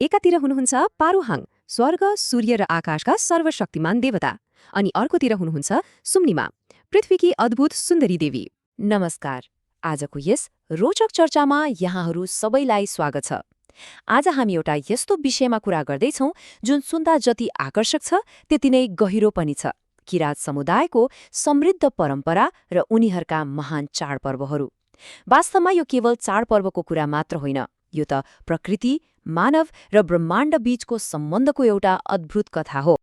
एकातिर हुनुहुन्छ पारूहाङ, स्वर्ग, सूर्य र आकाशका सर्वशक्तिमान देवता, अनि अर्कोतिर हुनुहुन्छ सुम्निमा, पृथ्वीकी अद्भुत सुन्दरी देवी। नमस्कार, आजको यस रोचक चर्चामा यहाँहरू सबैलाई स्वागत छ। आज हामी एउटा यस्तो विषयमा कुरा गर्दैछौँ जुन सुन्दा जति आकर्षक छ त्यति नै गहिरो पनि छ, किराँत समुदायको समृद्ध परम्परा र उनीहरूका महान चाडपर्वहरू। वास्तवमा यो केवल चाडपर्वको कुरा मात्र होइन, यो त प्रकृति, मानव र ब्रह्माण्ड बीचको सम्बन्धको एउटा अद्भुत कथा हो।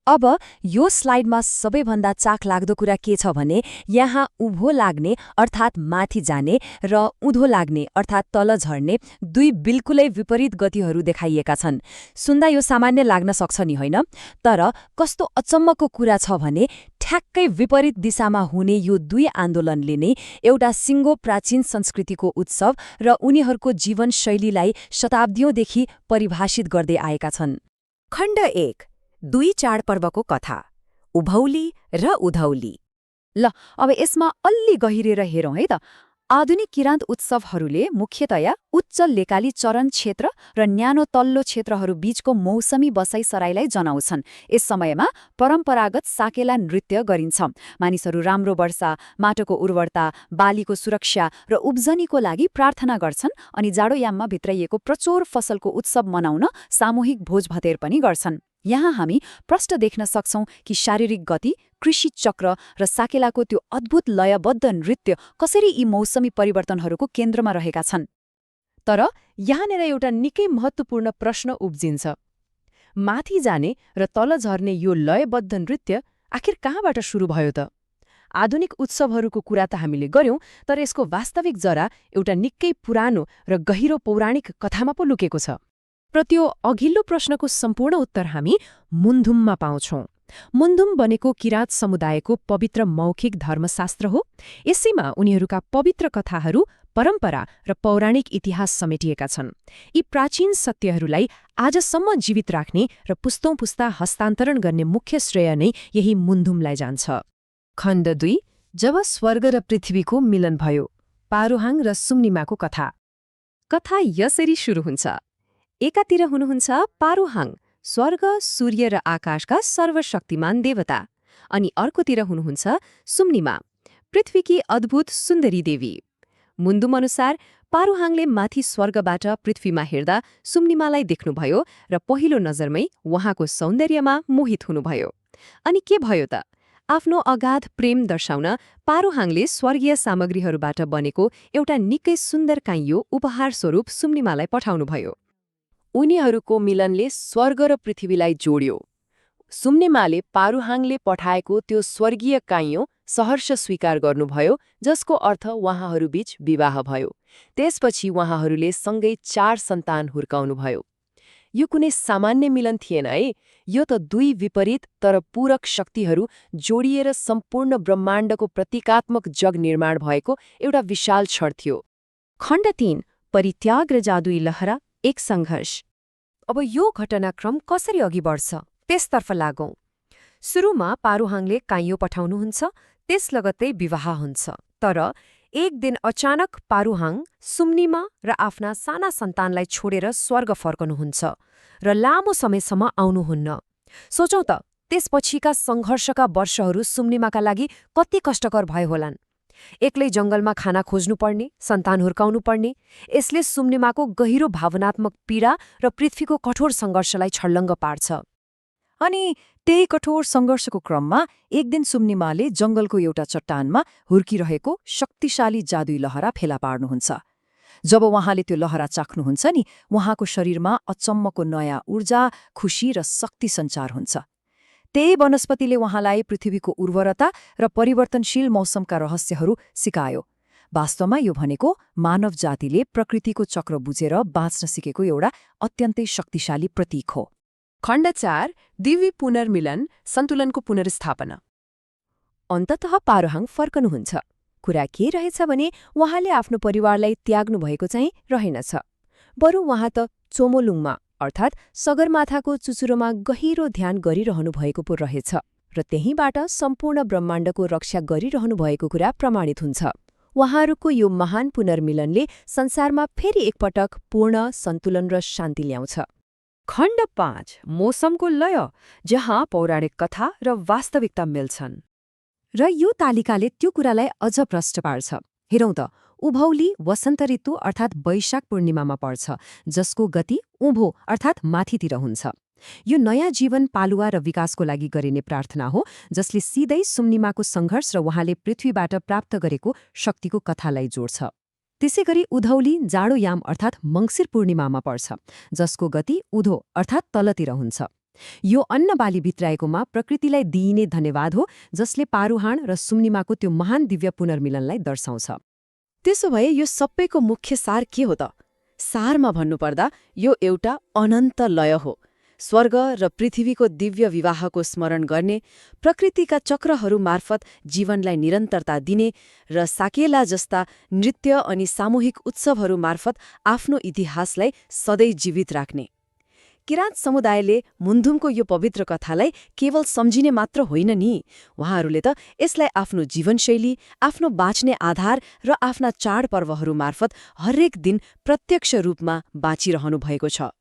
अब यो स्लाइडमा सबैभन्दा चाखलाग्दो कुरा के छ भने यहाँ उभो लाग्ने अर्थात् माथि जाने र उँधो लाग्ने अर्थात् तल झर्ने दुई बिल्कुलै विपरीत गतिहरू देखाइएका छन्। सुन्दा यो सामान्य लाग्न सक्छ नि, होइन? तर कस्तो अचम्मको कुरा छ भने ठ्याक्कै विपरीत दिशामा हुने यो दुई आन्दोलनले नै एउटा सिङ्गो प्राचीन संस्कृतिको उत्सव र उनीहरूको जीवनशैलीलाई शताब्दीौँदेखि परिभाषित गर्दै आएका छन्। खण्ड 1, दुई चाडपर्वको कथा, उभौली र उधौली। ल, अब यसमा अलि गहिरेर हेरौँ है त। आधुनिक किराँत उत्सवहरूले मुख्यतया उच्च लेकाली चरण क्षेत्र र न्यानो तल्लो क्षेत्रहरू बीचको मौसमी बसाइसराईलाई जनाउँछन्। यस समयमा परम्परागत साकेला नृत्य गरिन्छ। मानिसहरू राम्रो वर्षा, माटोको उर्वरता, बालीको सुरक्षा र उब्जनीको लागि प्रार्थना गर्छन्, अनि जाडोयाममा भित्राइएको प्रचुर फसलको उत्सव मनाउन सामूहिक भोजभतेर पनि गर्छन्। यहाँ हामी प्रष्ट देख्न सक्छौं कि शारीरिक गति, कृषि चक्र र साकेलाको त्यो अद्भुत लयबद्ध नृत्य कसरी यी मौसमी परिवर्तनहरूको केन्द्रमा रहेका छन्। तर यहाँनिर एउटा निकै महत्त्वपूर्ण प्रश्न उब्जिन्छ। माथि जाने र तल झर्ने यो लयबद्ध नृत्य आखिर कहाँबाट सुरु भयो त? आधुनिक उत्सवहरूको कुरा त हामीले गर्यौं, तर यसको वास्तविक जरा एउटा निकै पुरानो र गहिरो पौराणिक कथामा पो लुकेको छ। र त्यो अघिल्लो प्रश्नको सम्पूर्ण उत्तर हामी मुन्धुममा पाउँछौं। मुन्धुम बनेको किराँत समुदायको पवित्र मौखिक धर्मशास्त्र हो। यसैमा उनीहरूका पवित्र कथाहरू, परम्परा र पौराणिक इतिहास समेटिएका छन्। यी प्राचीन सत्यहरूलाई आजसम्म जीवित राख्ने र पुस्तौं पुस्ता हस्तान्तरण गर्ने मुख्य श्रेय नै यही मुन्धुमलाई जान्छ। खण्ड 2, जब स्वर्ग र पृथ्वीको मिलन भयो, पारूहाङ र सुम्निमाको कथा। कथा यसरी सुरु हुन्छ। एकातिर हुनुहुन्छ पारूहाङ, स्वर्ग, सूर्य र आकाशका सर्वशक्तिमान देवता, अनि अर्कोतिर हुनुहुन्छ सुम्निमा, पृथ्वीकी अद्भुत सुन्दरी देवी। मुन्धुम अनुसार पारूहाङले माथि स्वर्गबाट पृथ्वीमा हेर्दा सुम्निमालाई देख्नुभयो र पहिलो नजरमै उहाँको सौन्दर्यमा मोहित हुनुभयो। अनि के भयो त? आफ्नो अगाध प्रेम दर्शाउन पारूहाङले स्वर्गीय सामग्रीहरूबाट बनेको एउटा निकै सुन्दर काइयो उपहार स्वरूप सुम्निमालाई पठाउनुभयो। उनीहरूको मिलनले स्वर्ग र पृथ्वीलाई जोड्यो। सुम्निमाले पारूहाङले पठाएको त्यो स्वर्गीय काइयो सहर्ष स्वीकार गर्नुभयो, जसको अर्थ उहाँहरूबीच विवाह भयो। त्यसपछि उहाँहरूले सँगै 4 सन्तान हुर्काउनुभयो। यो कुनै सामान्य मिलन थिएन है, यो त दुई विपरीत तर पूरक शक्तिहरू जोडिएर सम्पूर्ण ब्रह्माण्डको प्रतीकात्मक जग निर्माण भएको एउटा विशाल क्षण थियो। खण्ड 3, परित्याग र जादुई लहरा, एक सङ्घर्ष। अब यो घटनाक्रम कसरी अघि बढ्छ त्यसतर्फ लागौं। सुरुमा पारूहाङले काइयो पठाउनुहुन्छ, त्यस लगत्तै विवाह हुन्छ। तर एक दिन अचानक पारूहाङ सुम्निमा र आफ्ना साना सन्तानलाई छोडेर स्वर्ग फर्कनुहुन्छ र लामो समयसम्म आउनुहुन्न। सोचौं त, त्यसपछिका सङ्घर्षका वर्षहरू सुम्निमाका लागि कति कष्टकर भए होलान्। एक्लै जङ्गलमा खाना खोज्नुपर्ने, सन्तान हुर्काउनुपर्ने, यसले सुम्निमाको गहिरो भावनात्मक पीडा र पृथ्वीको कठोर सङ्घर्षलाई छर्लङ्ग पार्छ। अनि त्यही कठोर सङ्घर्षको क्रममा एक दिन सुम्निमाले जङ्गलको एउटा चट्टानमा हुर्किरहेको शक्तिशाली जादुई लहरा फेला पार्नुहुन्छ। जब उहाँले त्यो लहरा चाख्नुहुन्छ नि, उहाँको शरीरमा अचम्मको नयाँ ऊर्जा, खुशी र शक्ति सञ्चार हुन्छ। त्यही वनस्पतिले उहाँलाई पृथ्वीको उर्वरता र परिवर्तनशील मौसमका रहस्यहरू सिकायो। वास्तवमा यो भनेको मानव जातिले प्रकृतिको चक्र बुझेर बाँच्न सिकेको एउटा अत्यन्तै शक्तिशाली प्रतीक हो। खण्ड 4, दिव्य पुनर्मिलन, सन्तुलनको पुनर्स्थापना। अन्ततः पारूहाङ फर्कनुहुन्छ। कुरा के रहेछ भने उहाँले आफ्नो परिवारलाई त्याग्नु भएको चाहिँ रहेनछ। बरु उहाँ त चोमोलुङमा अर्थात् सगरमाथाको चुचुरोमा गहिरो ध्यान गरिरहनु भएको पो रहेछ र त्यहीँबाट सम्पूर्ण ब्रह्माण्डको रक्षा गरिरहनु भएको कुरा प्रमाणित हुन्छ। उहाँहरूको यो महान पुनर्मिलनले संसारमा फेरि एकपटक पूर्ण, सन्तुलन र शान्ति ल्याउँछ। खण्ड 5 मौसमको लय, जहाँ पौराणिक कथा र वास्तविकता मिल्छन्। र यो तालिकाले त्यो कुरालाई अझ प्रष्ट पार्छ। हेरौँ त, उभौली वसन्त ऋतु अर्थात् वैशाख पूर्णिमामा पर्छ, जसको गति उँभो अर्थात् माथितिर हुन्छ। यो नयाँ जीवन, पालुवा र विकासको लागि गरिने प्रार्थना हो, जसले सिधै सुम्निमाको सङ्घर्ष र उहाँले पृथ्वीबाट प्राप्त गरेको शक्तिको कथालाई जोड्छ। त्यसैगरी उधौली जाडोयाम अर्थात् मङ्सिर पूर्णिमामा पर्छ, जसको गति उधो अर्थात् तलतिर हुन्छ। यो अन्न बाली भित्राएकोमा प्रकृतिलाई दिइने धन्यवाद हो, जसले पारूहाण र सुम्निमाको त्यो महान दिव्य पुनर्मिलनलाई दर्शाउँछ। त्यसो भए यो सबैको मुख्य सार के हो त? सारमा भन्नुपर्दा यो एउटा अनन्त लय हो। स्वर्ग र पृथ्वीको दिव्य विवाहको स्मरण गर्ने, प्रकृतिका चक्रहरू मार्फत जीवनलाई निरन्तरता दिने र साकेला जस्ता नृत्य अनि सामूहिक उत्सवहरू मार्फत आफ्नो इतिहासलाई सधैँ जीवित राख्ने। किराँत समुदायले मुन्धुमको यो पवित्र कथालाई केवल सम्झिने मात्र होइन नि, उहाँहरूले त यसलाई आफ्नो जीवनशैली, आफ्नो बाँच्ने आधार र आफ्ना चाडपर्वहरू मार्फत हरेक दिन प्रत्यक्ष रूपमा बाँचिरहनु भएको छ।